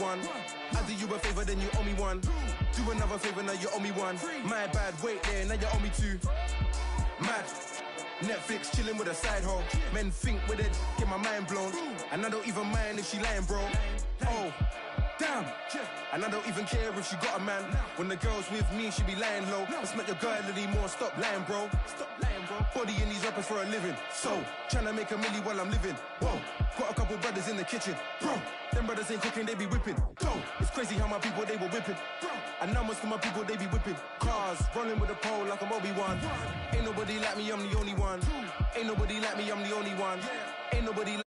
one. I do you a favor, then you owe me one. Do another favor, now you owe me one. My bad, wait there, now you owe me two. Mad. Netflix chilling with a side hoe. Men think with it, get my mind blown. And I don't even mind if she lying, bro. Oh, damn. And I don't even care if she got a man. When the girl's with me, she be lying low. That's not your girl anymore, stop lying, bro. Stop lying, bro. Body in these rappers for a living. So, tryna make a milli while I'm living. Whoa, got a couple brothers in the kitchen. Bro, them brothers ain't cooking, they be whipping. Go, it's crazy how my people, they were whipping. Bro, and now most of my people, they be whipping. Cars, rolling with a pole like I'm Obi-Wan. Ain't nobody like me, I'm the only one. Ain't nobody like me, I'm the only one. Ain't nobody like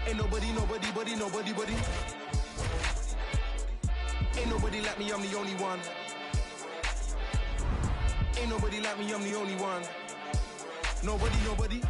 Ain't nobody. Ain't nobody like me, I'm the only one. Ain't nobody like me, I'm the only one. Nobody.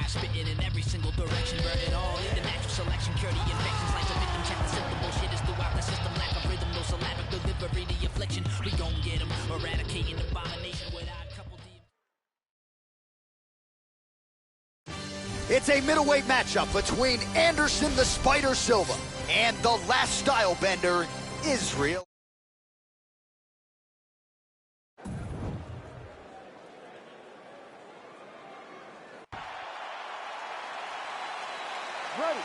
Spitting in every single direction, burn it all in the natural selection, cure the infections like the victim, check the symptom, bullshit is throughout the system, lack of rhythm, no syllabic delivery, the affliction, we gon' get them, eradicating abomination without a couple It's a middleweight matchup between Anderson the Spider Silva and the last style bender, Israel. Ready.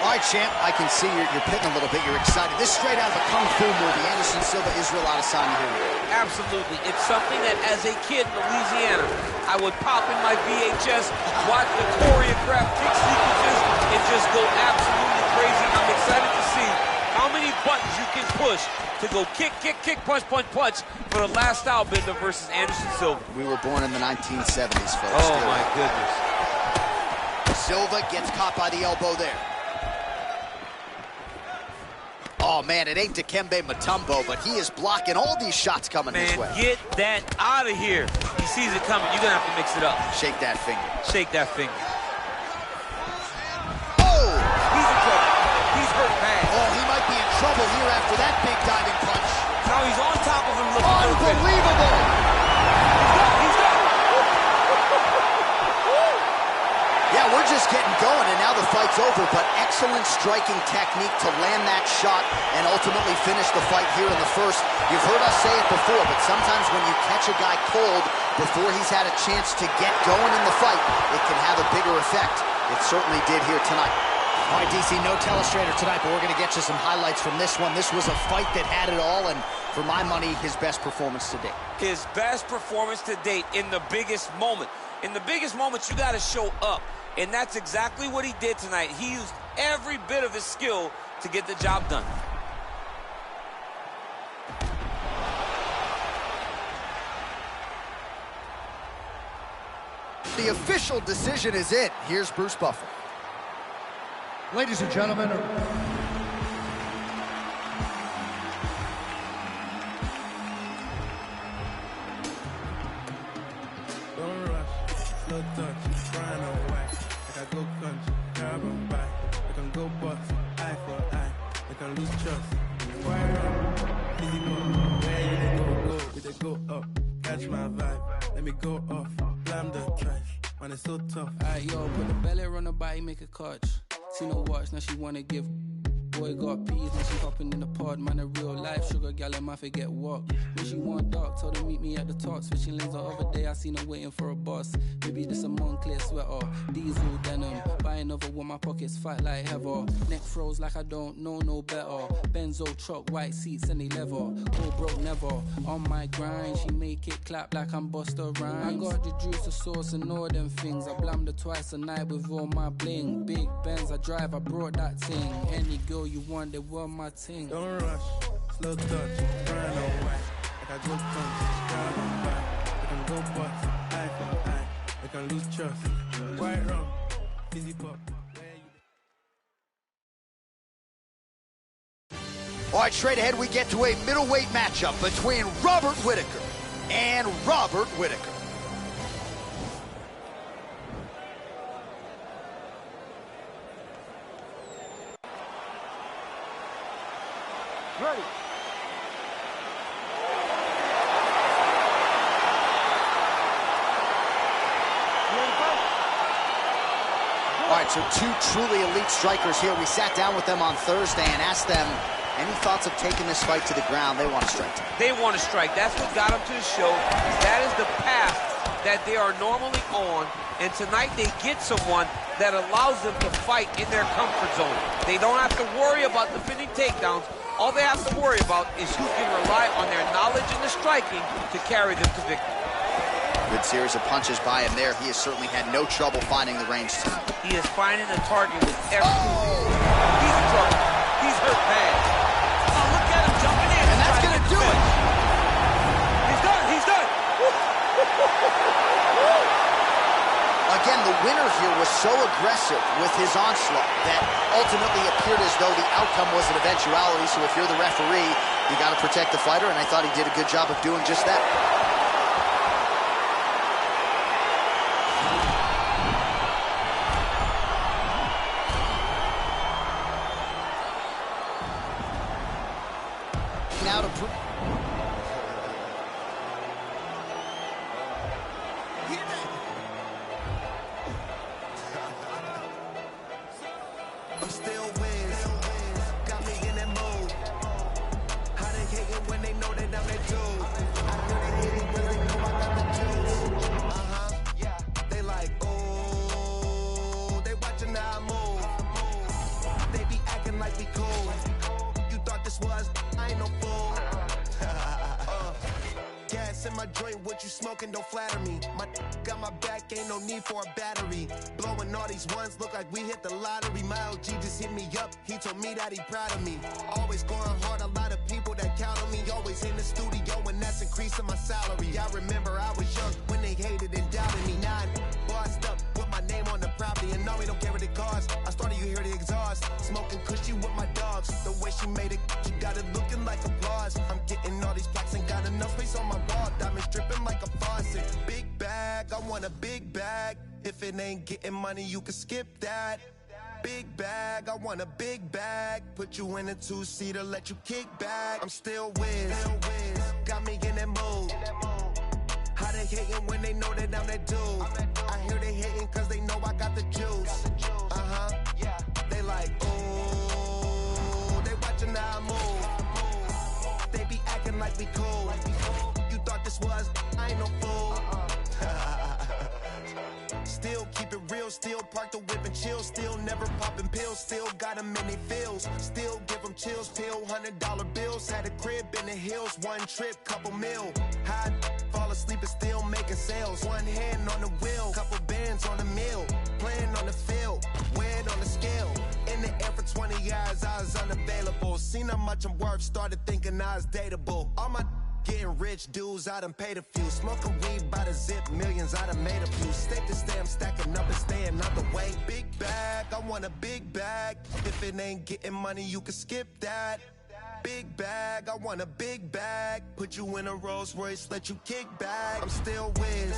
All right, champ, I can see you're pitting a little bit. You're excited. This is straight out of a Kung Fu movie. Anderson Silva, Israel Adesanya here. Absolutely. It's something that, as a kid in Louisiana, I would pop in my VHS, watch the choreographed kick sequences, and just go absolutely crazy. I'm excited to see how many buttons you can push to go kick, punch for the last style bender versus Anderson Silva. We were born in the 1970s, folks. Oh, my goodness. Silva gets caught by the elbow there. Oh, man, it ain't Dikembe Mutombo, but he is blocking all these shots coming his way. Man, get that out of here. He sees it coming. You're going to have to mix it up. Shake that finger. Shake that finger. Oh! He's in trouble. He's hurt bad. Oh, he might be in trouble here after that big diving punch. Now he's on top of him looking unbelievable! He's got it. Yeah, we're just getting going, and now the fight's over, but excellent striking technique to land that shot and ultimately finish the fight here in the first. You've heard us say it before, but sometimes when you catch a guy cold before he's had a chance to get going in the fight, it can have a bigger effect. It certainly did here tonight. All right, DC, no telestrator tonight, but we're going to get you some highlights from this one. This was a fight that had it all, and for my money, his best performance to date. His best performance to date in the biggest moment. In the biggest moments, you got to show up. And that's exactly what he did tonight. He used every bit of his skill to get the job done. The official decision is in. Here's Bruce Buffer. Ladies and gentlemen, don't rush, slow touch, grind on wax. Like I go country, grab on back. I can go bust, eye for eye. I can lose trust. Quiet run, easy move. Where you they go up. Catch my vibe, let me go off. Blam the trash, man, it's so tough. Alright, yo, put the belly on the body, make a catch. See no watch, now she wanna give. Boy got peas, now she hopping in the park. hard, man, a real life sugar gal, I might forget walk. When she want dark, told her meet me at the talks. Fishing lanes the other day, I seen her waiting for a bus. Maybe this a Montclair sweater, diesel denim. Buy another one, my pockets fight like heather. Neck froze like I don't know no better. Benzo truck, white seats and they leather. Go broke never, on my grind. She make it clap like I'm Busta Rhymes. I got the juice, the sauce and all them things. I blammed her twice a night with all my bling. Big Benz I drive, I brought that ting. Any girl you want, they want my ting. Don't rush, slow touch, grind on white. Like I go punch, grab on back. I can go bust, eye for eye. I can lose trust. White rum, fizzy pop. All right, straight ahead we get to a middleweight matchup between Robert Whitaker and Robert Whitaker. Ready. All right, so two truly elite strikers here. We sat down with them on Thursday and asked them any thoughts of taking this fight to the ground. They want to strike. They want to strike. That's what got them to the show. That is the path that they are normally on. And tonight they get someone that allows them to fight in their comfort zone. They don't have to worry about defending takedowns. All they have to worry about is who can rely on their knowledge in the striking to carry them to victory. Good series of punches by him there. He has certainly had no trouble finding the range tonight. He is finding the target with every move. He's in trouble. He's hurt bad. Oh, look at him jumping in. And that's going to do it. He's done. He's done. Again, the winner here was so aggressive with his onslaught that ultimately appeared as though the outcome was an eventuality. So if you're the referee, you got to protect the fighter, and I thought he did a good job of doing just that. Now to prove. I'm still Wiz, got me in that mood. How they hating when they know that I'm that dude? I hear they hating when they know I got the juice. Yeah. They like, oh, they watching how I move. They be acting like we cool. You thought this was, I ain't no fool. Gas in my joint, what you smoking, don't flatter me. My got my back, ain't no need for a battery. Blowing all these ones, look like we hit the lottery. My OG just hit me up, he told me that he proud of me. Always going hard, a lot of people that count on me. Always in the studio, and that's increasing my salary. I remember I was young when they hated and doubted me. Now I'm bossed up, with my name on the property. And no, we don't care what it costs. I started, you hear the exhaust. Smoking cushy with my dogs. The way she made it, she got it looking like applause. I'm getting all these plaques and got enough space on my wall. Diamonds dripping like a faucet. Big bag, I want a big bag. If it ain't getting money, you can skip that. Big bag, I want a big bag. Put you in a two-seater, let you kick back. I'm still Wiz, got me in that mood. How they hating when they know that I'm that dude? I hear they hating cause they know I got the juice. They like, ooh, they watching how I move. They be acting like we cool. You thought this was, I ain't no fool. Still keep it real, still park the whip and chill. Still never popping pills, still got them in they feels. Still give them chills, pill $100 bills. Had a crib in the hills, one trip, couple mil. High, fall asleep and still making sales. One hand on the wheel, couple bands on the mill. Playing on the field, weighed on the scale. In the air for 20 years, I was unavailable. Seen how much I'm worth, started thinking I was dateable. All my getting rich dudes, I done paid a few. Smoking weed by the zip, millions, I done made a few. Stick to stay, I'm stacking up and staying out the way. Big bag, I want a big bag. If it ain't getting money, you can skip that. Big bag, I want a big bag. Put you in a Rolls Royce, let you kick back. I'm still Wiz,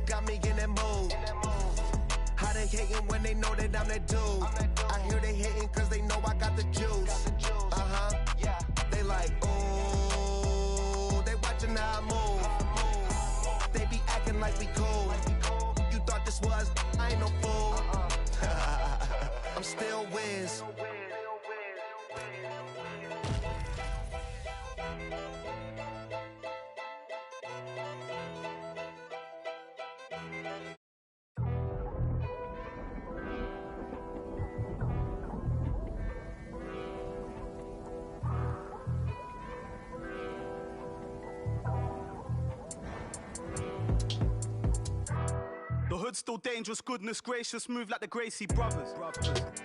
got me in that mood. How they hating when they know that I'm that dude? I hear they hating cause they know I got the juice. They like, ooh, they watching how I move. They be acting like we cool. You thought this was, I ain't no fool. I'm still Wiz. hood, still dangerous, goodness gracious, move like the Gracie brothers.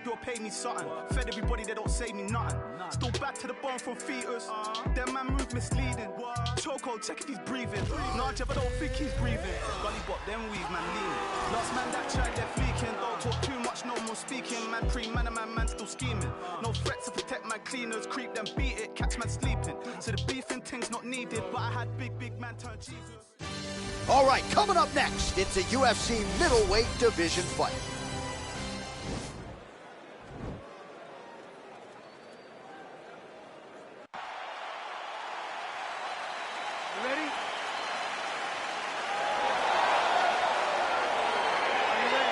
You'll pay me something, fed everybody, they don't say me nothing. Still back to the bone from fetus, them man move misleading. Choco, check if he's breathing. Nah, Jeff, I don't think he's breathing. Gully bot, them weave, man leaning. Last man that tried, they're fleeking. Don't talk too much, no more speaking. Man pre-man, man still scheming. No threats to protect man cleaners, creep them, beat it, catch man sleeping. So the beefing thing's not needed, but I had big man turn Jesus. All right, coming up next, it's a UFC middleweight division fight. You ready? Are you ready?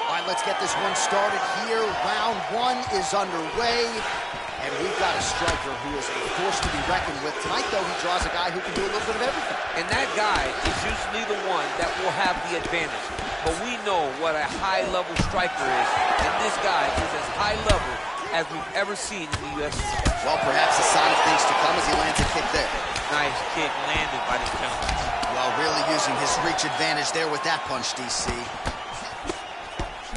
All right, let's get this one started here. Round one is underway. And we've got a striker who is a force to be reckoned with. Tonight, though, he draws a guy who can do a little bit of everything. And that guy is usually the one that will have the advantage. But we know what a high-level striker is. And this guy is as high-level as we've ever seen in the UFC. Well, perhaps a sign of things to come as he lands a kick there. Nice kick landed by this gentleman. Well, really using his reach advantage there with that punch, DC.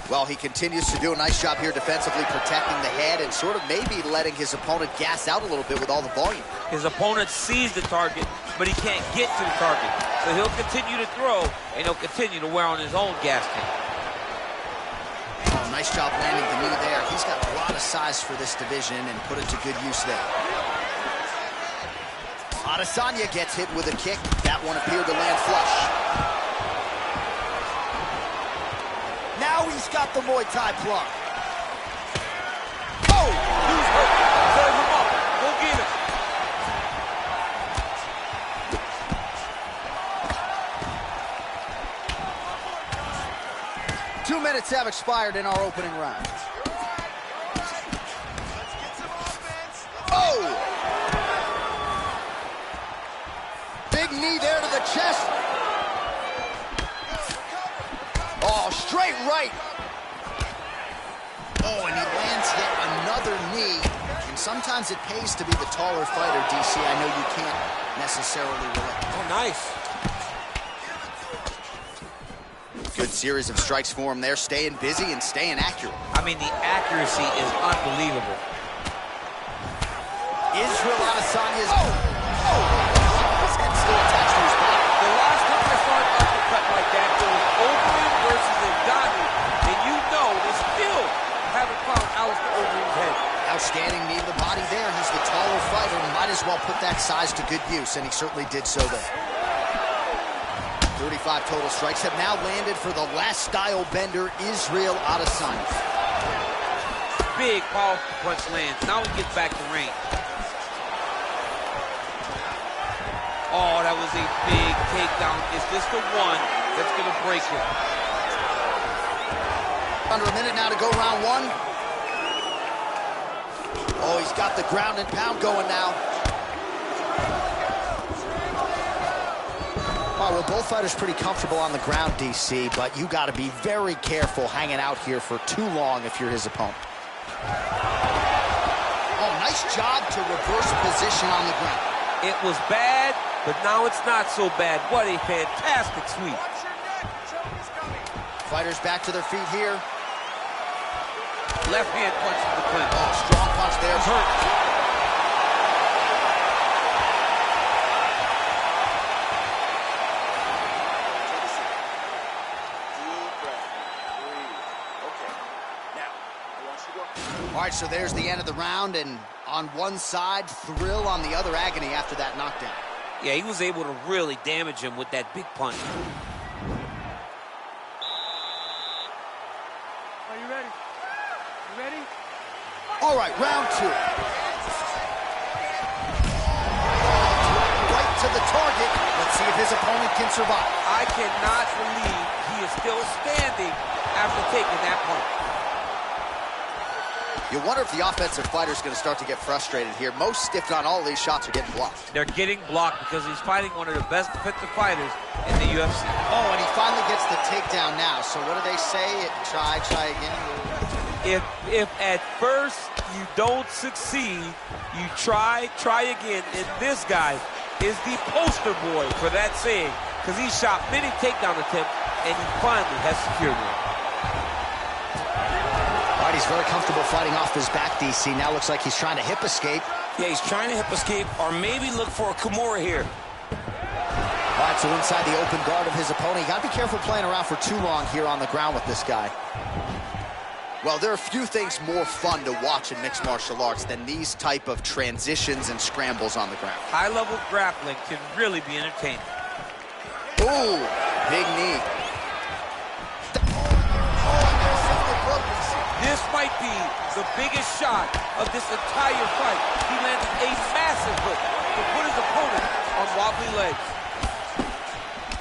Well, he continues to do a nice job here defensively, protecting the head and sort of maybe letting his opponent gas out a little bit with all the volume. His opponent sees the target, but he can't get to the target. So he'll continue to throw, and he'll continue to wear on his own gas tank. Oh, nice job landing the knee there. He's got a lot of size for this division and put it to good use there. Adesanya gets hit with a kick. That one appeared to land flush. Now he's got the Muay Thai plug. Oh! Who's hurt? Serve him up. Go get him. 2 minutes have expired in our opening round. Oh! Big knee there to the chest. Oh, straight right. Oh, and he lands yet another knee. And sometimes it pays to be the taller fighter, DC. I know you can't necessarily relate. Oh, nice. Good series of strikes for him there, staying busy and staying accurate. I mean, the accuracy is unbelievable. Israel Adesanya's... Oh! His head still attached to his body. The last time I saw an uppercut like that, it was Overeem versus Ngannou, and you know they still haven't found Alistair Overeem's head. Outstanding knee to the body there. He's the taller fighter. Might as well put that size to good use, and he certainly did so there. 35 total strikes have now landed for the last style bender, Israel Adesanya. Big, powerful punch lands. Now he gets back to range. Oh, that was a big takedown. Is this the one that's going to break him? Under a minute now to go round one. Oh, he's got the ground and pound going now. All right, well, both fighters pretty comfortable on the ground, DC, but you got to be very careful hanging out here for too long if you're his opponent. Oh, nice job to reverse position on the ground. It was bad, but now it's not so bad. What a fantastic sweep. Fighters back to their feet here. Left hand punch to the clinch. Oh, strong punch there. Hurt. All right, so there's the end of the round, and on one side, thrill, on the other, agony after that knockdown. Yeah, he was able to really damage him with that big punch. Are you ready? You ready? All right, round two. Right to the target. Let's see if his opponent can survive. I cannot believe he is still standing after taking that punch. You wonder if the offensive fighter is going to start to get frustrated here. Most, if not all, of these shots are getting blocked. They're getting blocked because he's fighting one of the best defensive fighters in the UFC. Oh, and he finally gets the takedown now. So what do they say? Try again. If at first you don't succeed, you try again. And this guy is the poster boy for that saying, because he shot many takedown attempts, and he finally has secured one. All right, he's very comfortable fighting off his back, DC. Now looks like he's trying to hip escape. Yeah, he's trying to hip escape, or maybe look for a Kimura here. All right, so inside the open guard of his opponent. You got to be careful playing around for too long here on the ground with this guy. Well, there are few things more fun to watch in mixed martial arts than these type of transitions and scrambles on the ground. High-level grappling can really be entertaining. Ooh, big knee. This might be the biggest shot of this entire fight. He landed a massive hook to put his opponent on wobbly legs.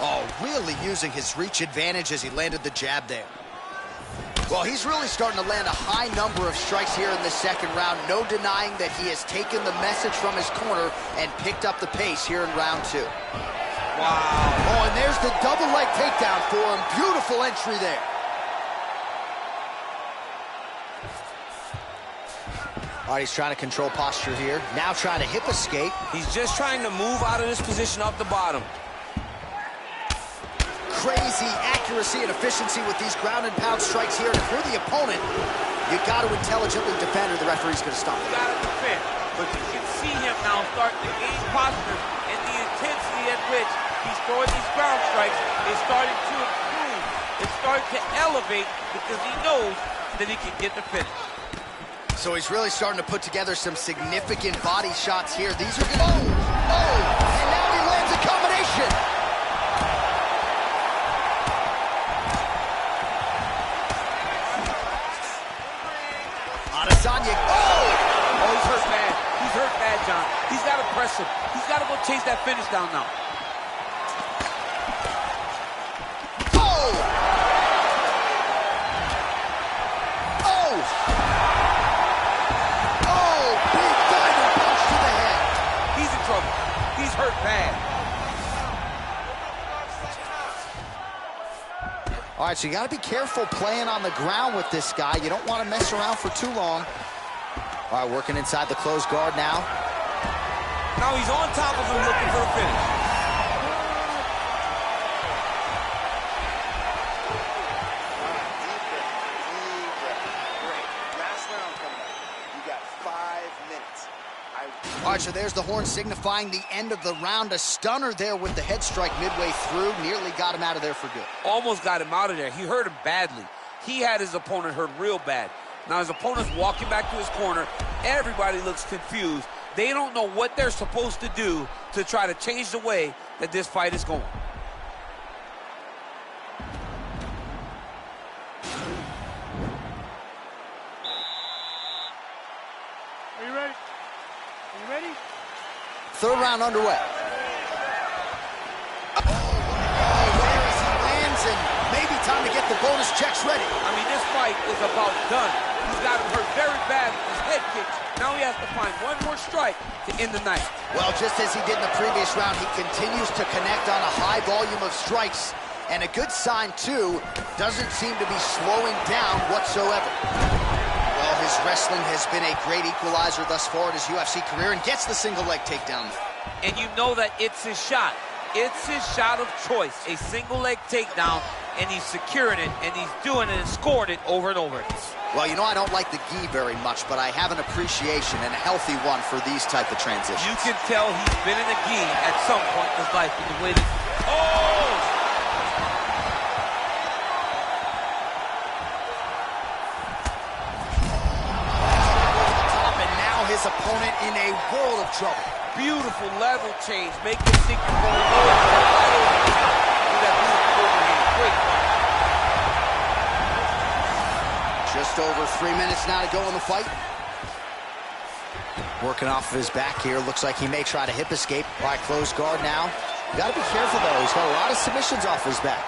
Oh, really using his reach advantage as he landed the jab there. Well, he's really starting to land a high number of strikes here in the second round. No denying that he has taken the message from his corner and picked up the pace here in round 2. Wow. Oh, and there's the double leg takedown for him. Beautiful entry there. All right, he's trying to control posture here. Now trying to hip escape. He's just trying to move out of this position off the bottom. Crazy accuracy and efficiency with these ground and pound strikes here. And if you're the opponent, you got to intelligently defend or the referee's going to stop it. You got to defend, but you can see him now starting to gain posture, and the intensity at which he's throwing these ground strikes is starting to improve. It's starting to elevate because he knows that he can get the finish. So he's really starting to put together some significant body shots here. These are good. Oh, and now he lands a combination. Adesanya. Oh, he's hurt bad. He's hurt bad, John. He's got to press him. He's got to go chase that finish down now. He's hurt bad. All right, so you got to be careful playing on the ground with this guy. You don't want to mess around for too long. All right, working inside the closed guard now. Now he's on top of him looking for the finish. All right, so there's the horn signifying the end of the round. A stunner there with the head strike midway through. Nearly got him out of there for good. Almost got him out of there. He hurt him badly. He had his opponent hurt real bad. Now his opponent's walking back to his corner. Everybody looks confused. They don't know what they're supposed to do to try to change the way that this fight is going. Are you ready? Are you ready? Third round underway. There as he lands, and maybe time to get the bonus checks ready. I mean, this fight is about done. He's got him hurt very bad with his head kick. Now he has to find one more strike to end the night. Well, just as he did in the previous round, he continues to connect on a high volume of strikes. And a good sign, too, doesn't seem to be slowing down whatsoever. Well, his wrestling has been a great equalizer thus far in his UFC career and gets the single leg takedown. And you know that it's his shot. It's his shot of choice, a single leg takedown, and he's securing it, and he's doing it and scoring it over and over. Well, you know I don't like the gi very much, but I have an appreciation and a healthy one for these type of transitions. You can tell he's been in a gi at some point in his life in the way that... Oh! His opponent in a world of trouble. Beautiful level change. Make him think you're going lower. That beautiful overhand. Great fight. Just over 3 minutes now to go in the fight. Working off of his back here. Looks like he may try to hip escape. All right, closed guard now. You got to be careful, though. He's got a lot of submissions off his back.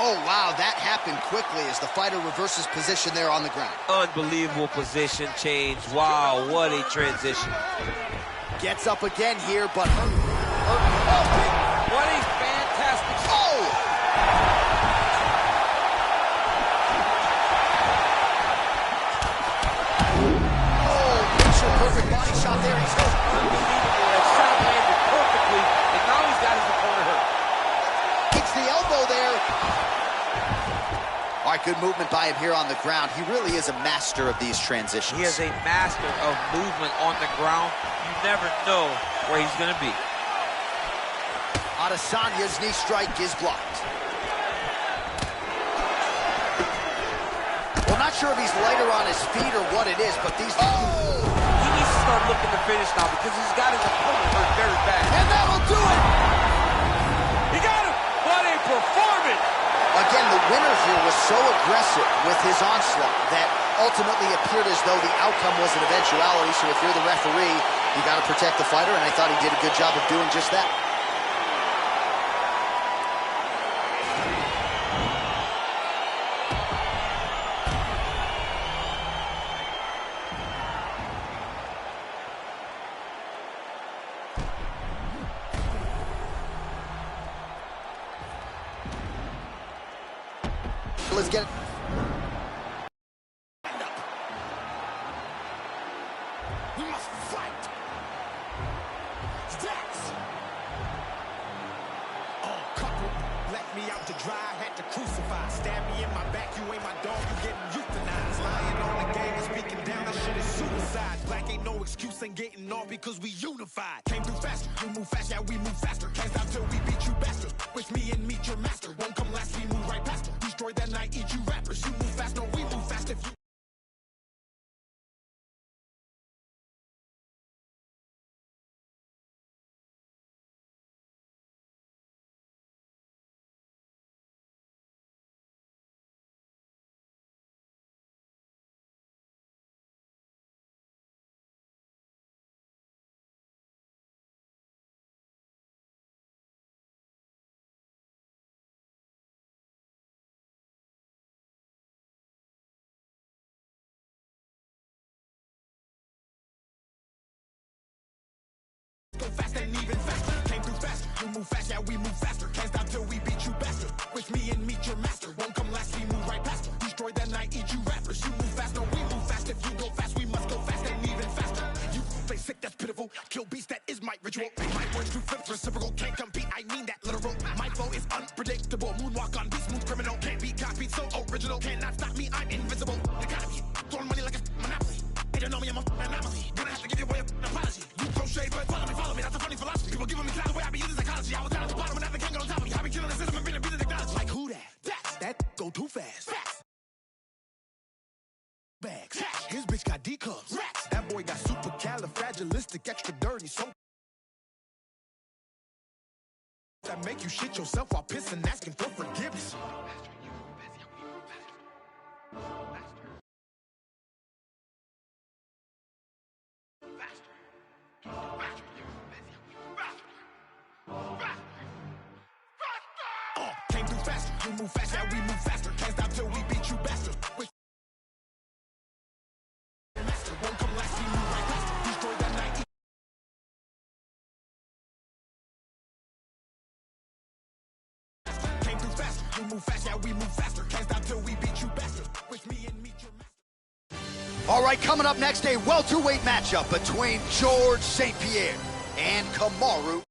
Oh, wow, that happened quickly as the fighter reverses position there on the ground. Unbelievable position change. Wow, what a transition. Gets up again here, but... What a fantastic... Oh! Oh, picture perfect body shot there. He's hurt. Unbelievable. That shot landed perfectly All right, good movement by him here on the ground. He really is a master of these transitions. He is a master of movement on the ground. You never know where he's going to be. Adesanya's knee strike is blocked. Well, not sure if he's lighter on his feet or what it is, but these... He needs to start looking to finish now because he's got his opponent hurt very bad. And that'll do it! He got him! What a performance! Again, the winner here was so aggressive with his onslaught that ultimately appeared as though the outcome was an eventuality. So if you're the referee, you got to protect the fighter, and I thought he did a good job of doing just that. Let's get it. We must fight. Stacks. Oh, couple left me out to dry, had to crucify. Stab me in my back, you ain't my dog, you getting euthanized. Lying on the game and speaking down, that shit is suicide. Black ain't no excuse, ain't getting off because we unified. Came through faster, you move fast, yeah, we move faster. Can't stop till we beat you bastard. With me and meet your master. Won't come last, we move right past her. Destroy that night, eat you rappers. You move fast, no, we move fast if you... Go fast and even faster. Came through faster. You move fast, yeah, we move faster. Can't stop till we beat you bastard. With me and meet your master. Won't come last, we move right past her. Destroy that night, eat you rappers. You move fast, no, we move fast. If you go fast, we must go fast and even faster. You play sick, that's pitiful. Kill beast, that is my ritual. My words do flip, reciprocal. Can't compete, I mean that literal. My flow is unpredictable. Moonwalk on beat, smooth criminal. Can't be copied, so original. Cannot stop me, I'm invisible. You gotta be throwing money like a monopoly. They don't know me, I'm an anomaly. Gonna have to give your boy an apology. You throw shade, but follow me, that's a funny philosophy. People giving me clout the way I be using psychology. I was down at the bottom and now they can't get on top of me. I be killing the system and beating the technology. Like who that? That go too fast. Bags. His bitch got D cups. That boy got supercalifragilistic, extra dirty, so that make you shit yourself while pissing, asking for forgiveness. Came through faster, you move fast, yeah, we move faster. Can't stop till we beat you bastard. With master, won't come last, we move right past her. Destroy that night. Came through faster, you move fast, yeah, we move faster. Can't stop till we beat you bastard. With me and meet your master. All right, coming up next, a welterweight matchup between George St. Pierre and Kamaru.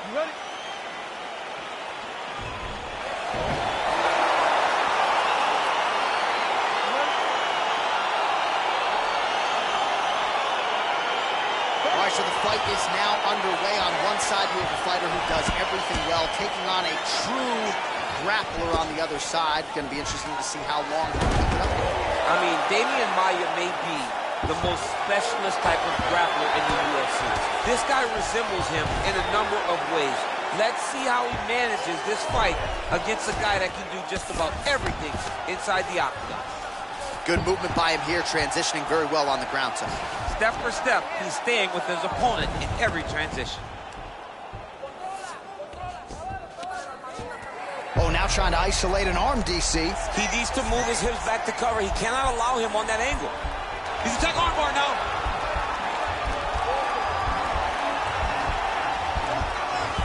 You ready? All right, so the fight is now underway. On one side, we have a fighter who does everything well, taking on a true grappler on the other side. Going to be interesting to see how long he can keep it up. I mean, Damian Maia may be the most specialist type of grappler in the UFC. This guy resembles him in a number of ways. Let's see how he manages this fight against a guy that can do just about everything inside the octagon. Good movement by him here, transitioning very well on the ground tonight. Step for step, he's staying with his opponent in every transition. Oh, now trying to isolate an arm, DC. He needs to move his hips back to cover. He cannot allow him on that angle. He's attacking armbar now.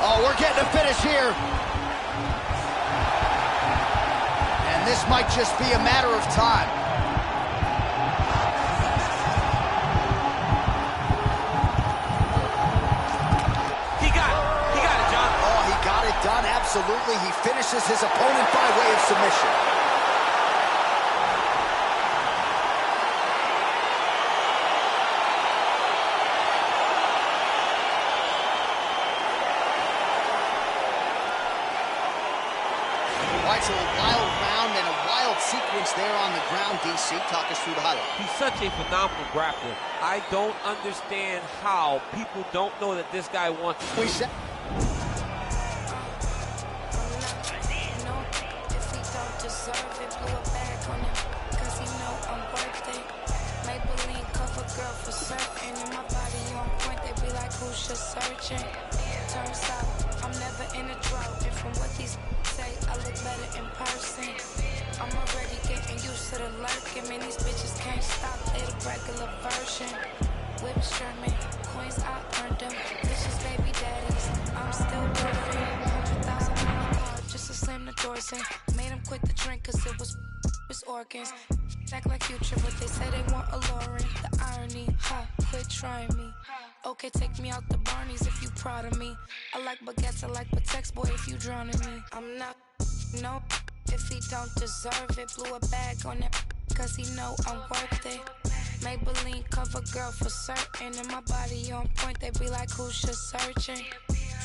Oh, we're getting a finish here. And this might just be a matter of time. done? Absolutely. He finishes his opponent by way of submission. It's a wild round and a wild sequence there on the ground. DC, talk us through the highlight. He's such a phenomenal grappler. I don't understand how people don't know that this guy wants to. We said. Turns out I'm never in a drought, and from what these say, I look better in person. I'm already getting used to the lurking, man. These bitches can't stop, they the regular version. Whips German, coins I earned them. Bitches baby daddies, I'm still working. 100,000 on the car just to slam the doors in. Made them quit the drink cause it was his organs. Act like Future, but they say they want a Lauren. The irony, quit trying me. Okay, take me out the Barneys if you proud of me. I like baguettes, I like Patex, boy, if you drowning me. I'm not, no, if he don't deserve it. Blew a bag on that, cause he know I'm worth it. Maybelline cover girl for certain. And my body on point, they be like, who's just searching?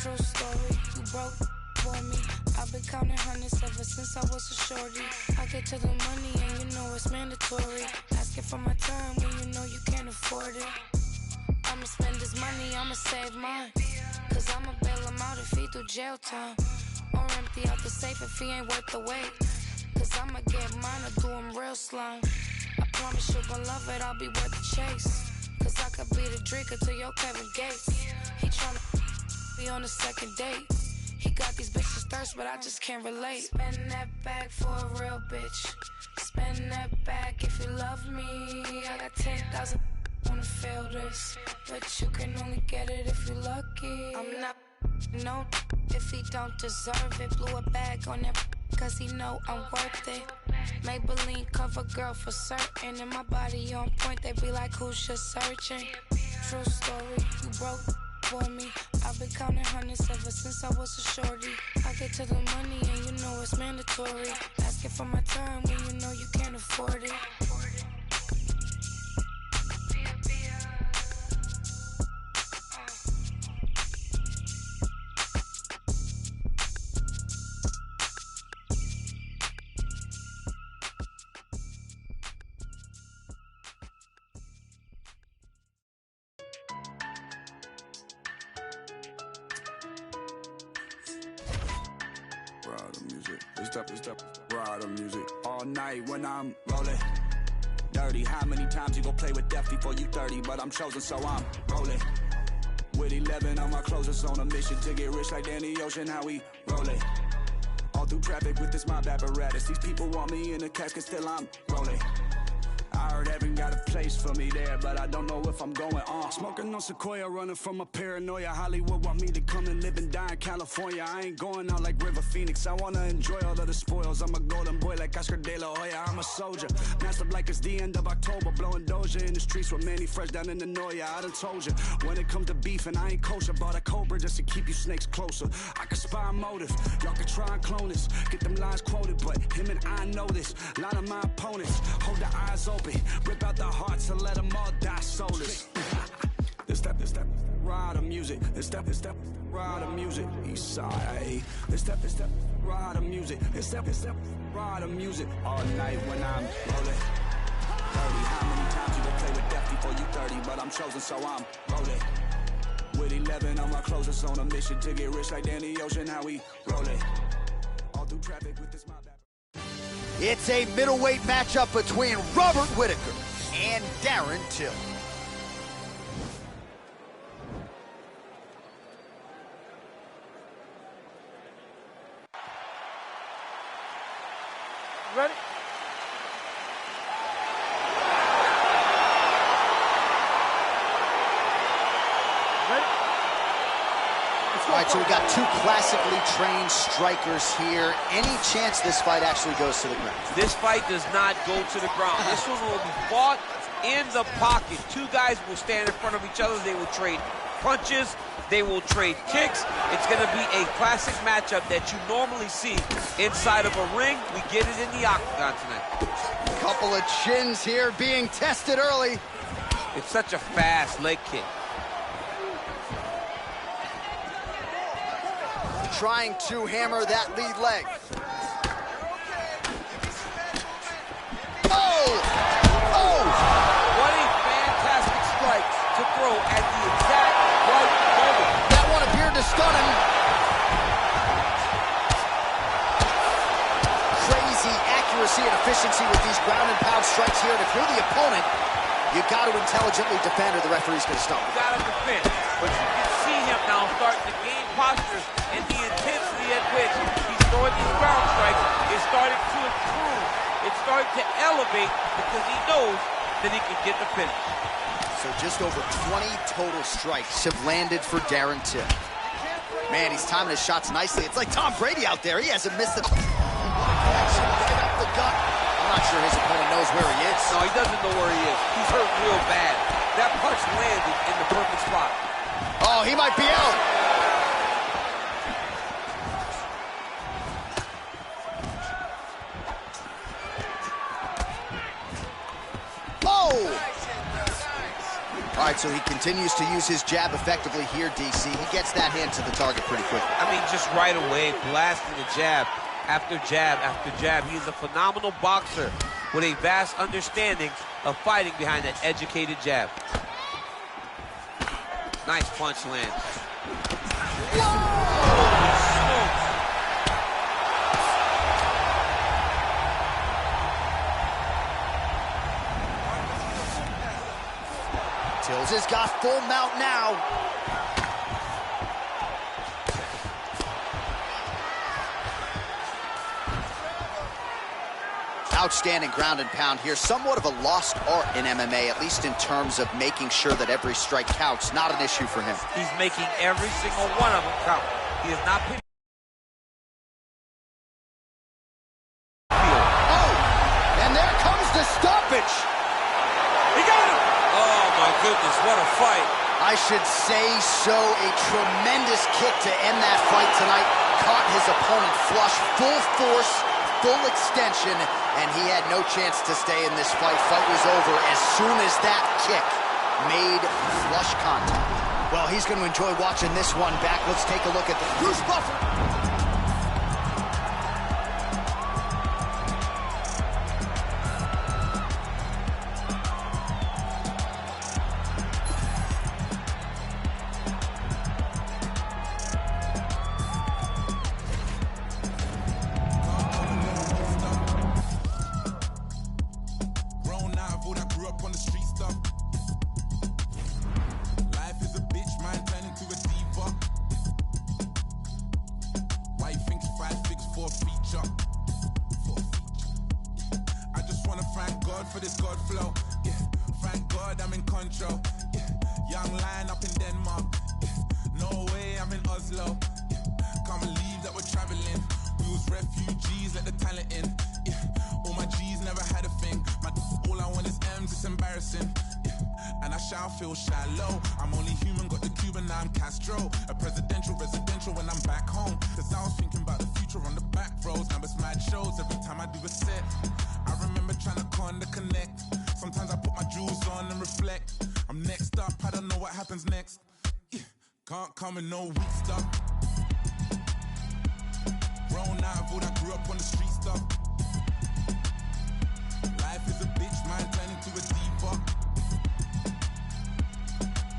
True story, you broke for me. I've been counting hundreds ever since I was a shorty. I get to the money and you know it's mandatory. Asking for my time when you know you can't afford it. I'ma spend this money, I'ma save mine. Cause I'ma bail him out if he do jail time. Or empty out the safe if he ain't worth the wait. Cause I'ma get mine or do him real slime. I promise you gon' love it, I'll be worth the chase. Cause I could be the drinker to your Kevin Gates. He tryna be on the second date. He got these bitches thirst, but I just can't relate. Spend that bag for a real bitch. Spend that bag if you love me. I got 10,000 wanna feel this, but you can only get it if you're lucky. I'm not, no, if he don't deserve it. Blew a bag on that, cause he know I'm worth it. Maybelline cover girl for certain. And my body on point, they be like, who's just searching? True story, you broke for me. I've been counting hundreds ever since I was a shorty. I get to the money and you know it's mandatory. Asking for my time when you know you can't afford it. Ride the music all night when I'm rolling. Dirty, how many times you gon' play with death before you 30? But I'm chosen, so I'm rolling. With 11 on my closest on a mission to get rich like Danny Ocean, how we rolling. All through traffic with this mob apparatus. These people want me in the casket, still I'm rolling. I heard heaven got a place for me there, but I don't know if I'm going on. Smoking on Sequoia, running from a paranoia. Hollywood want me to come and live and die in California. I ain't going out like River Phoenix. I wanna enjoy all of the spoils. I'm a golden boy like Oscar De La Hoya. I'm a soldier, masked up like it's the end of October. Blowing Doja in the streets with Manny Fresh down in the Noya. I done told you, when it comes to beef and I ain't kosher. Bought a Cobra just to keep you snakes closer. I can spy a motive, y'all can try and clone this. Get them lines quoted, but him and I know this. A lot of my opponents hold their eyes open. Rip out the hearts and let them all die soulless. This step, ride the music. This step, ride the music. East side. This step, ride the music. This step, ride the music. All night when I'm rolling. 30, how many times you gon' play with death before you 30? But I'm chosen, so I'm rolling. With 11 on my closest on a mission to get rich like Danny Ocean, how we rolling. All through traffic with this mob. It's a middleweight matchup between Robert Whitaker and Darren Till. Ready? All right, so we got two classically trained strikers here. Any chance this fight actually goes to the ground? This fight does not go to the ground. This one will be fought in the pocket. Two guys will stand in front of each other. They will trade punches. They will trade kicks. It's going to be a classic matchup that you normally see inside of a ring. We get it in the octagon tonight. Couple of chins here being tested early. It's such a fast leg kick. Trying to hammer that lead leg. Oh! Oh! What a fantastic strike to throw at the exact right moment. That one appeared to stun him. Crazy accuracy and efficiency with these ground and pound strikes here. And if you're the opponent, you got to intelligently defend or the referee's going to stop. You got to defend. But you can see him now starting to gain posture, and the intensity at which he's throwing these ground strikes is starting to improve. It's starting to elevate because he knows that he can get the finish. So just over 20 total strikes have landed for Darren Till. Man, he's timing his shots nicely. It's like Tom Brady out there. He hasn't missed a connection right up the gut. I'm not sure his opponent knows where he is. No, he doesn't know where he is. He's hurt real bad. That punch landed in the perfect spot. Oh, he might be out. Oh! All right, so he continues to use his jab effectively here, DC. He gets that hand to the target pretty quickly. I mean, just right away, blasting the jab after jab after jab. He's a phenomenal boxer with a vast understanding of fighting behind that educated jab. Nice punch lands. Tills has got full mount now. Outstanding ground and pound here. Somewhat of a lost art in MMA, at least in terms of making sure that every strike counts. Not an issue for him. He's making every single one of them count. He is not pitching. Oh, and there comes the stoppage. He got him. Oh my goodness, what a fight. I should say so. A tremendous kick to end that fight tonight. Caught his opponent flush, full force, full extension, and he had no chance to stay in this fight. Fight was over as soon as that kick made flush contact. Well, he's going to enjoy watching this one back. Let's take a look at the Bruce Buffer. For this God flow, yeah. Thank God I'm in control, yeah. Young lion up in Denmark, yeah. No way I'm in Oslo, yeah. Can't believe that we're traveling. We was refugees, let the talent in, yeah. All my G's never had a thing. All I want is M's, it's embarrassing, yeah. And I shall feel shallow. I'm only human, got the Cuban, now I'm Castro. A presidential, residential when I'm back home. Cause I was thinking about the future on the back roads. Now it's mad shows every time I do a set. I remember trying to connect. Sometimes I put my jewels on and reflect. I'm next up, I don't know what happens next. Yeah. Can't come in no weak stuff. Grown out of all that grew up on the street stuff. Life is a bitch, man, turning to a diva.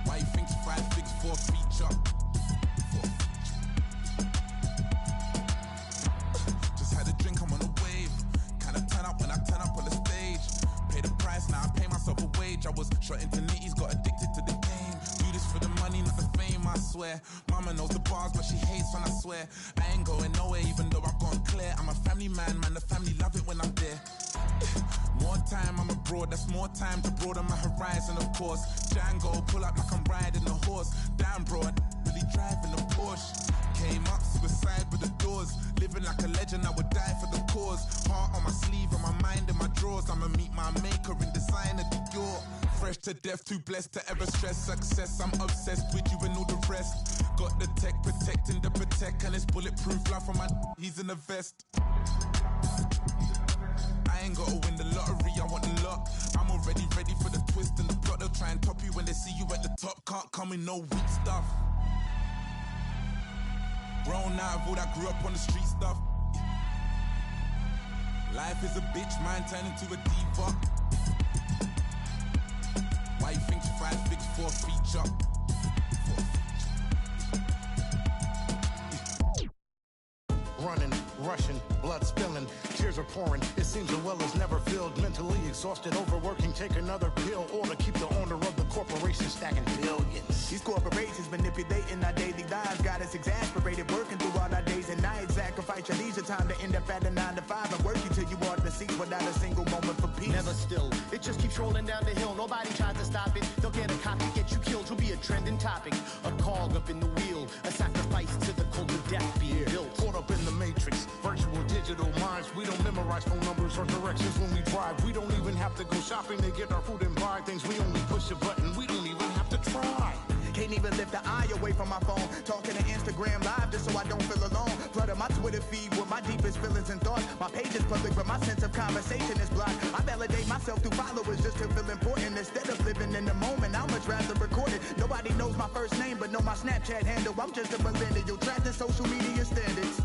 Why you think 5 fix for a feature? Just had a drink, I'm on a wave. Kinda turn up when I turn up on the stage. Pay the price, now I pay myself a wage. I was shot into nitties, got addicted to the game. Do this for the money, not the fame, I swear. Mama knows the bars, but she hates when I swear. I ain't going nowhere, even though I've gone clear. I'm a family man, the family love it when I'm there. More time I'm abroad, that's more time to broaden my horizon, of course. Django, pull up like I'm riding a horse. Damn broad, really driving a Porsche. Came up, suicide with the doors. Living like a legend, I would die for the cause. Heart on my sleeve and my mind in my drawers. I'ma meet my maker in designer Dior. fresh to death, too blessed to ever stress success. I'm obsessed with you and all the rest. Got the tech protecting the protect, and it's bulletproof. Life from my he's in the vest. I ain't gotta win the lottery, I want the lot. I'm already ready for the twist and the plot. They'll try and top you when they see you at the top. Can't come in no weak stuff. Grown out of all that, grew up on the street stuff. Life is a bitch, mine turned into a diva. Why you think 5 big 4 feature? Running, rushing, blood spilling, tears are pouring. It seems the well is never filled. Mentally exhausted, overworking, take another pill, or to keep the owner of the corporation stacking billions. These corporations manipulating our daily lives, got us exasperated, working through all our days and nights. Sacrifice your leisure time to end up at a 9 to 5 and work you till you are the seats without a single moment for peace. Never still, it just keeps rolling down the hill. Nobody tries to stop it. They'll get a copy, get you killed. You'll be a trending topic, a cog up in the wheel, a sacrifice to the cult of death being built. Caught up in the matrix, virtual digital minds. We don't memorize phone numbers or directions when we drive. We don't even have to go shopping to get our food and buy things. We only push a button. We don't even have to try. Can't even lift the eye away from my phone. Talking to Instagram live just so I don't feel alone. Flooding my Twitter feed with my deepest feelings and thoughts. My page is public, but my sense of conversation is blocked. I validate myself through followers just to feel important. Instead of living in the moment, I'd much rather record it. Nobody knows my first name, but know my Snapchat handle. I'm just a millennial, trapped in social media standards.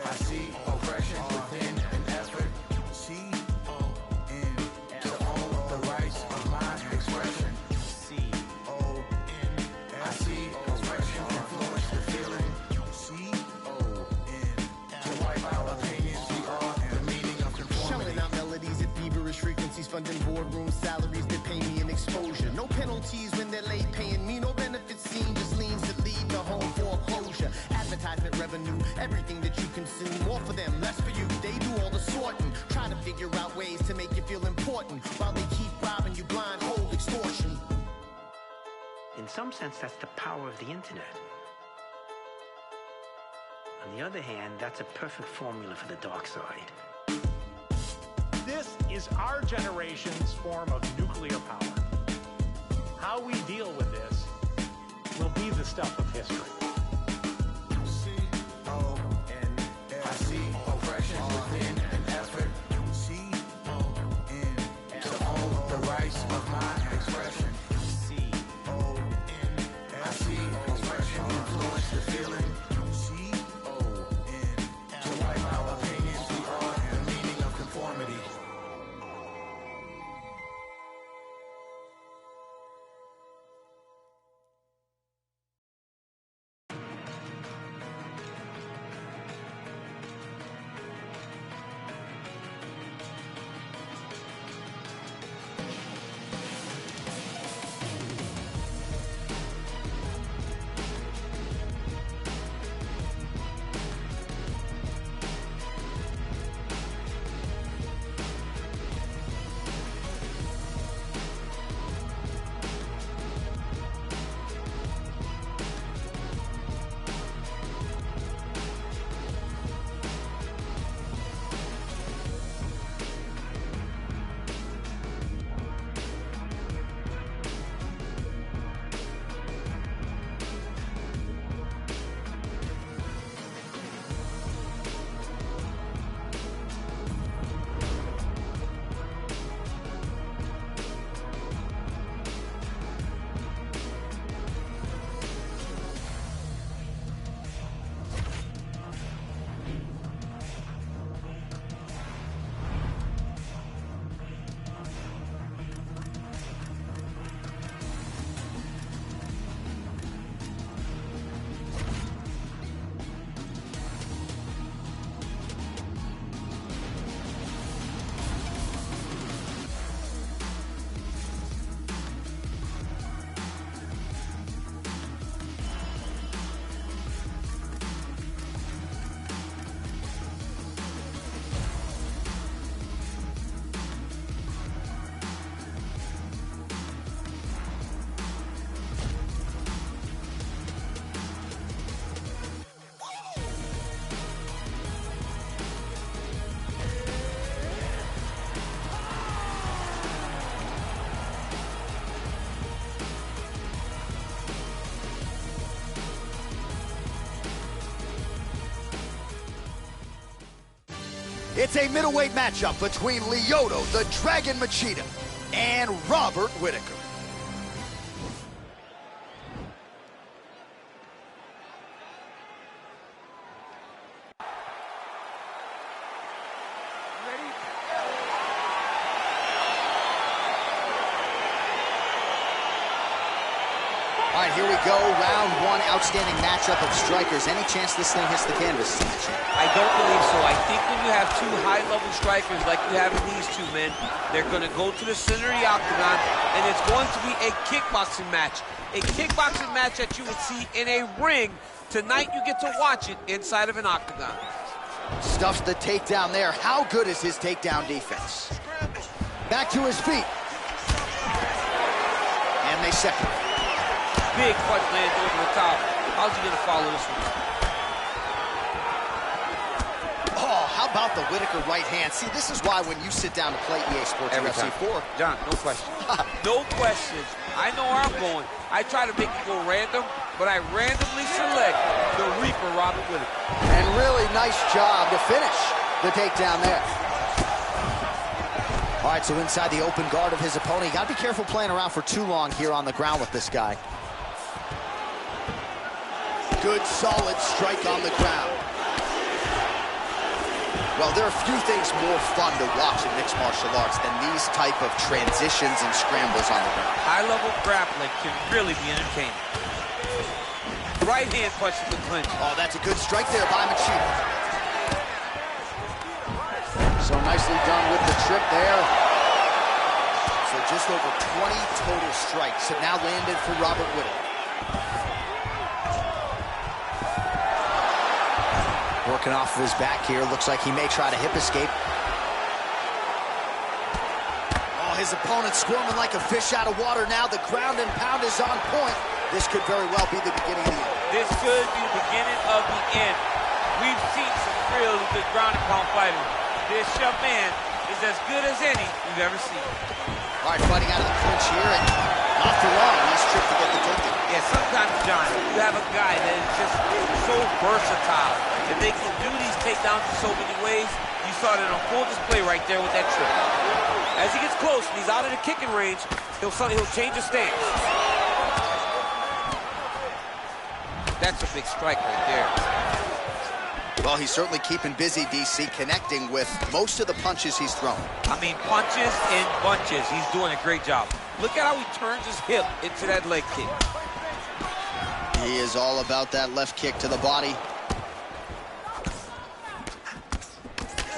I see oppression within an effort. C-O-N to own the rights of my expression. C-O-N I see oppression influence the feeling. C-O-N to wipe out opinions, we are the meaning of conformity. Shelling out melodies at feverish frequencies, funding boardroom salaries that pay me an exposure. No penalties when they're late paying me, no benefits seen, just liens that lead to home foreclosure. Advertisement revenue, everything that you consume, more for them, less for you. They do all the sorting, try to figure out ways to make you feel important, while they keep robbing you blind, hold extortion. In some sense, that's the power of the internet. On the other hand, that's a perfect formula for the dark side. This is our generation's form of nuclear power. How we deal with this will be the stuff of history. I see oppression within an effort. C-O-N to own the rights of my expression. C-O-N I see oppression influence the feeling. C-O-N to wipe out opinions, we are the meaning of conformity. It's a middleweight matchup between Lyoto, the Dragon Machida, and Robert Whittaker. All right, here we go. Round one, outstanding matchup of strikers. Any chance this thing hits the canvas? I don't believe so. I think when you have two high-level strikers like you have in these two men, they're going to go to the center of the octagon, and it's going to be a kickboxing match. A kickboxing match that you would see in a ring. Tonight, you get to watch it inside of an octagon. Stuffs the takedown there. How good is his takedown defense? Back to his feet. And they separate. Big punch lands over the top. How's he gonna follow this one? Oh, how about the Whittaker right hand? See, this is why when you sit down to play EA Sports UFC 4. John, no question. No questions. I know where I'm going. I try to make it go random, but I randomly select the Reaper, Robert Whittaker. And really nice job to finish the takedown there. All right, so inside the open guard of his opponent. You gotta be careful playing around for too long here on the ground with this guy. Good, solid strike on the ground. Well, there are few things more fun to watch in mixed martial arts than these type of transitions and scrambles on the ground. High-level grappling can really be entertaining. Right hand punch to the clinch. Oh, that's a good strike there by Machida. So nicely done with the trip there. So just over 20 total strikes have now landed for Robert Whittaker. Working off of his back here. Looks like he may try to hip escape. Oh, his opponent squirming like a fish out of water now. The ground and pound is on point. This could very well be the beginning of the end. This could be the beginning of the end. We've seen some really good ground and pound fighters. This young man is as good as any we've ever seen. All right, fighting out of the clinch here, and not for long. Nice trip to get the takedown. Yeah, sometimes, John, you have a guy that is just so versatile, and they can do these takedowns in so many ways. You saw it on full display right there with that trip. As he gets close and he's out of the kicking range, he'll change his stance. That's a big strike right there. Well, he's certainly keeping busy, DC, connecting with most of the punches he's thrown. I mean, punches and bunches. He's doing a great job. Look at how he turns his hip into that leg kick. He is all about that left kick to the body.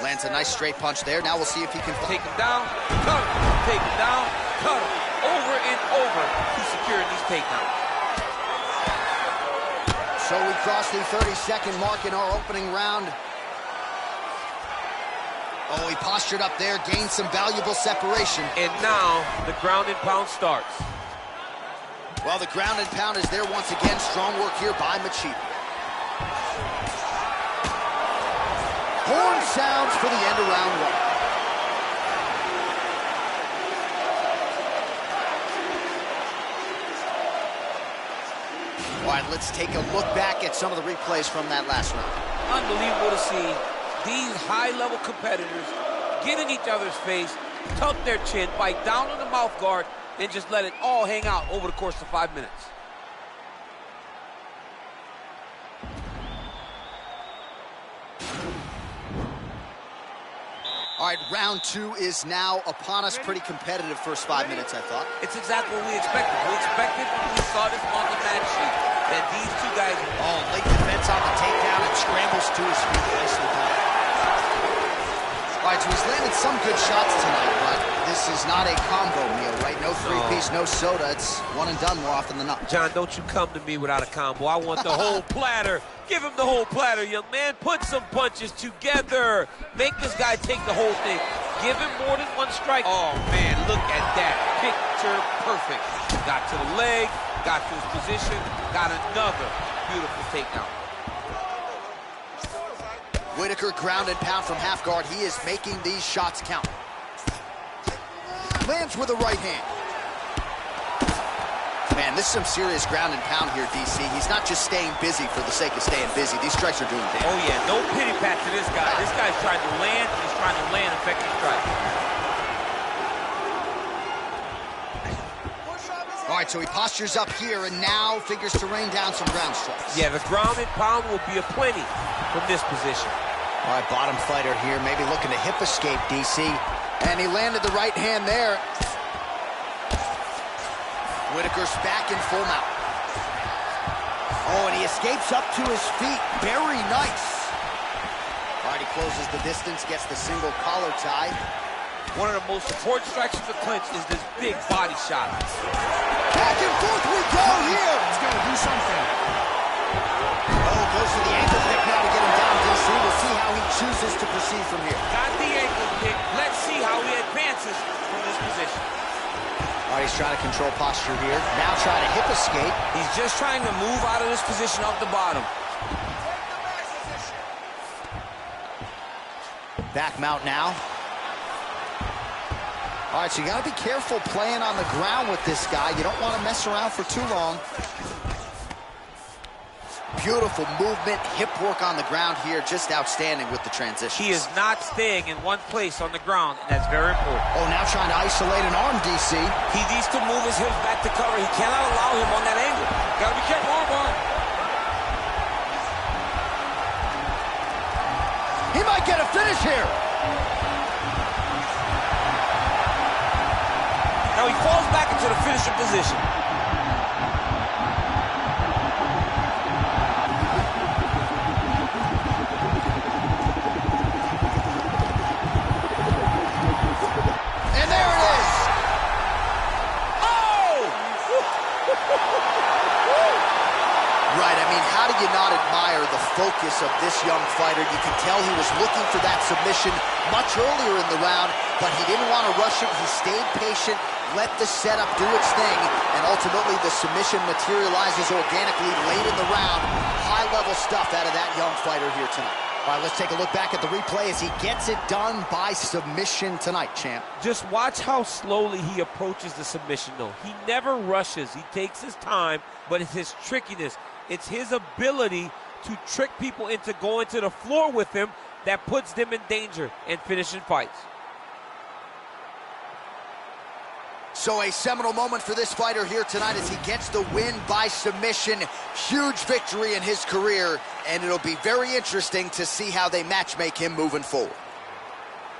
Lands a nice straight punch there. Now we'll see if he can take him down, cut him, take him down, cut him. Over and over, he's securing these takedowns. So we cross the 30-second mark in our opening round. Oh, he postured up there, gained some valuable separation. And now the ground and pound starts. Well, the ground and pound is there once again. Strong work here by Machida. Horn sounds for the end of round one. All right, let's take a look back at some of the replays from that last round. Unbelievable to see these high-level competitors get in each other's face, tuck their chin, bite down on the mouth guard, and just let it all hang out over the course of 5 minutes. All right, round two is now upon us. Pretty competitive first 5 minutes, I thought. It's exactly what we expected. We expected when we saw this on the match sheet that these two guys... Oh, late defense on the takedown and scrambles to his feet. Nicely done. All right, so he's landed some good shots tonight, but this is not a combo meal, right? No three-piece, no soda. It's one and done more often than not. John, don't you come to me without a combo. I want the whole platter. Give him the whole platter, young man. Put some punches together. Make this guy take the whole thing. Give him more than one strike. Oh, man, look at that. Picture perfect. Got to the leg, got to his position, got another beautiful takedown. Whittaker ground and pound from half guard. He is making these shots count. Lands with a right hand. Man, and this is some serious ground and pound here, DC. He's not just staying busy for the sake of staying busy. These strikes are doing damage. Oh, yeah, no pity pat to this guy. This guy's trying to land. He's trying to land effective strikes. All right, so he postures up here and now figures to rain down some ground strikes. Yeah, the ground and pound will be aplenty from this position. All right, bottom fighter here, maybe looking to hip escape, DC. And he landed the right hand there. Whitaker's back in full mount. Oh, and he escapes up to his feet. Very nice. All right, he closes the distance, gets the single collar tie. One of the most important strikes of the clinch is this big body shot. Back and forth we go here. Let's go, do something. Oh, goes for the ankle pick now to get him down, DC. We'll see how he chooses to proceed from here. Got the ankle pick. Let's see how he advances from this position. All right, he's trying to control posture here. Now trying to hip escape. He's just trying to move out of this position off the bottom. Back mount now. All right, so you got to be careful playing on the ground with this guy. You don't want to mess around for too long. Beautiful movement, hip work on the ground here. Just outstanding with the transition. He is not staying in one place on the ground, and that's very important. Oh, now trying to isolate an arm, DC. He needs to move his hips back to cover. He cannot allow him on that angle. Gotta be careful, armbar. He might get a finish here. Now he falls back into the finisher position. And there it is. Oh! Right, I mean, how do you not admire the focus of this young fighter? You can tell he was looking for that submission much earlier in the round, but he didn't want to rush it. He stayed patient, let the setup do its thing, and ultimately the submission materializes organically late in the round. High-level stuff out of that young fighter here tonight. All right, let's take a look back at the replay as he gets it done by submission tonight, champ. Just watch how slowly he approaches the submission, though. He never rushes. He takes his time, but it's his trickiness. It's his ability to trick people into going to the floor with him that puts them in danger and finishing fights. So a seminal moment for this fighter here tonight as he gets the win by submission. Huge victory in his career, and it'll be very interesting to see how they matchmake him moving forward.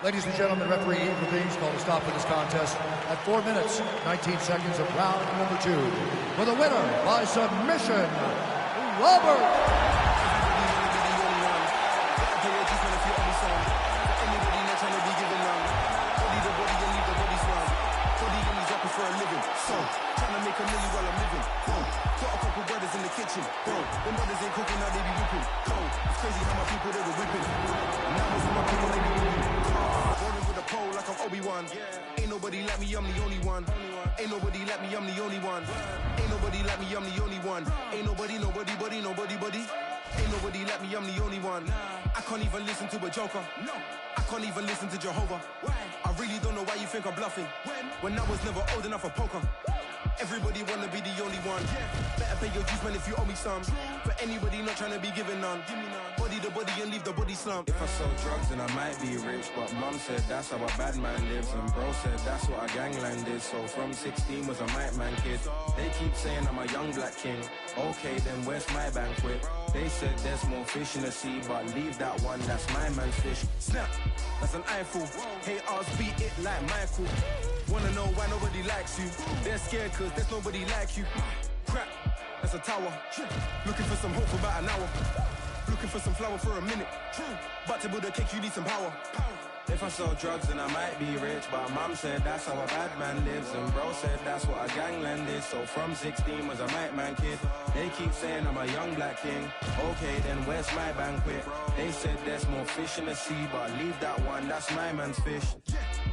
Ladies and gentlemen, referee intervenes, called a stop for this contest at 4 minutes, 19 seconds of round number 2. For the winner by submission, Robert. Trying to make a million while I'm living. Got a couple brothers in the kitchen. When brothers ain't cooking, now they be whipping. It's crazy how my people they were whipping. Now most of my people they be whipping. Rolling with a pole like I'm Obi-Wan. Ain't nobody like me, I'm the only one. Ain't nobody like me, I'm the only one. Ain't nobody like me, I'm the only one. Ain't nobody, nobody, buddy, nobody, buddy. Ain't nobody like me, I'm the only one. I can't even listen to a joker. No, I can't even listen to Jehovah. I really don't know why you think I'm bluffing. When I was never old enough for poker. Everybody wanna be the only one. Better pay your dues, man, if you owe me some. For anybody not trying to be given none. Body the body and leave the body slump. If I sell drugs, then I might be rich. But mum said that's how a bad man lives. And bro said that's what a gangland is. So from 16 was a might man kid. They keep saying I'm a young black king. Okay, then where's my banquet? They said there's more fish in the sea, but leave that one, that's my man's fish. Snap, that's an eyeful. Haters beat it like Michael. Wanna know why nobody likes you? They're scared cause there's nobody like you. Crap, that's a tower. Looking for some hope for about an hour. Looking for some flour for a minute. But to build a cake you need some power. If I sell drugs then I might be rich. But mom said that's how a bad man lives. And bro said that's what a gangland is. So from 16 was a might man kid. They keep saying I'm a young black king. Okay, then where's my banquet? They said there's more fish in the sea, but leave that one, that's my man's fish.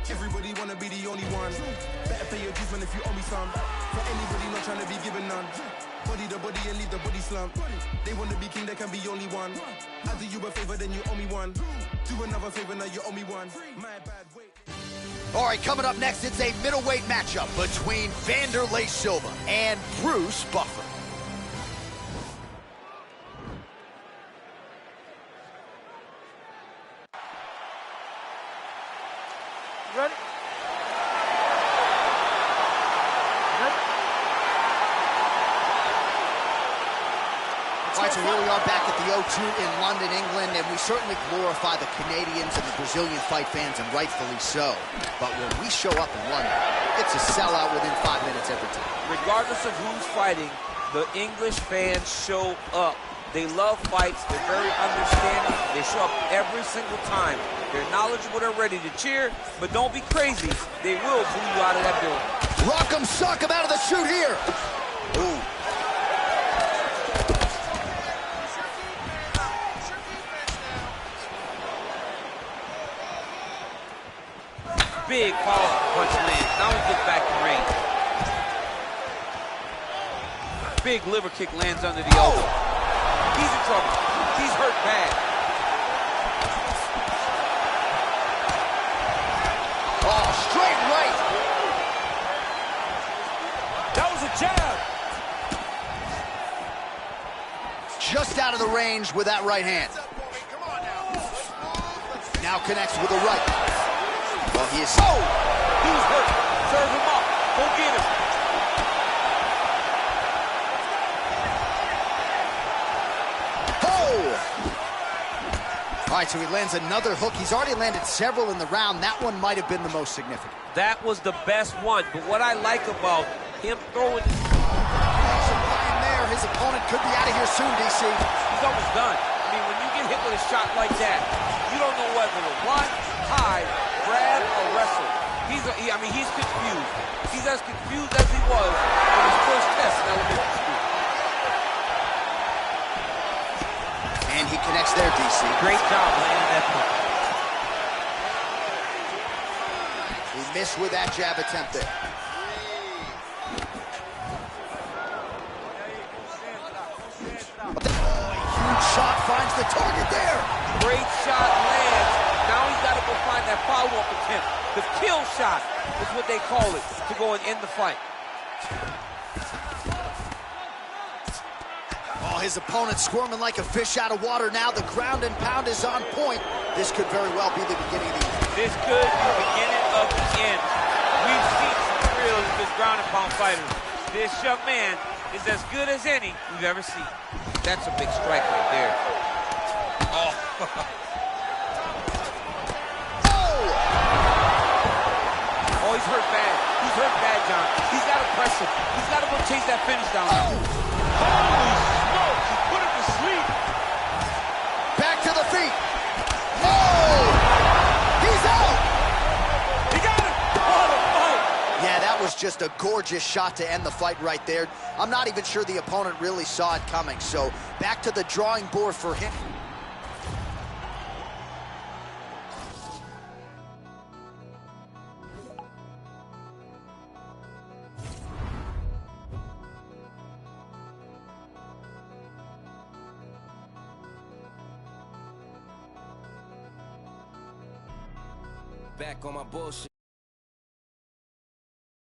Everybody wanna be the only one. Better pay your dues, man, if you owe me some. For anybody not trying to be given none. Body the body and leave the body slump. They wanna be king, there can be only one. I do you a favor, then you owe me one. Do another favor, now you owe me one. My bad, wait. All right, coming up next, it's a middleweight matchup between Vanderlei Silva and Bruce Buffer. Ready? All right, so here we are back at the O2 in London, England, and we certainly glorify the Canadians and the Brazilian fight fans, and rightfully so. But when we show up in London, it's a sellout within 5 minutes every time. Regardless of who's fighting, the English fans show up. They love fights. They're very understanding. They show up every single time. They're knowledgeable. They're ready to cheer, but don't be crazy. They will boo you out of that building. Rock 'em, sock 'em out of the chute here. Ooh. Big power punch lands. Now he gets back in range. Big liver kick lands under the elbow. He's in trouble. He's hurt bad. Oh, straight right. That was a jab. Just out of the range with that right hand. Now connects with a right. Well, he is... Oh! He's hurt. Serve him up. Go get him. All right, so he lands another hook. He's already landed several in the round. That one might have been the most significant. That was the best one. But what I like about him throwing... there, his opponent could be out of here soon, DC. He's almost done. I mean, when you get hit with a shot like that, you don't know whether to run, hide, grab, or wrestle. He's confused. He's as confused as he was in his first test in elementary school. And he connects there, DC. Great job landing that punch. He missed with that jab attempt there. Oh, a huge shot finds the target there. Great shot lands. Now he's got to go find that follow-up attempt. The kill shot is what they call it to go and end the fight. Oh, his opponent squirming like a fish out of water now. The ground and pound is on point. This could very well be the beginning of the end. This could be the beginning of the end. We've seen some thrills with this ground and pound fighter. This young man is as good as any we've ever seen. That's a big strike right there. Oh. Oh, he's hurt bad. He's hurt bad, John. He's got to press him. He's got to go chase that finish down. Holy smokes, he put him to sleep. Back to the feet. Oh! He's out! He got him! What a fight! Yeah, that was just a gorgeous shot to end the fight right there. I'm not even sure the opponent really saw it coming, so back to the drawing board for him. Back on my bullshit.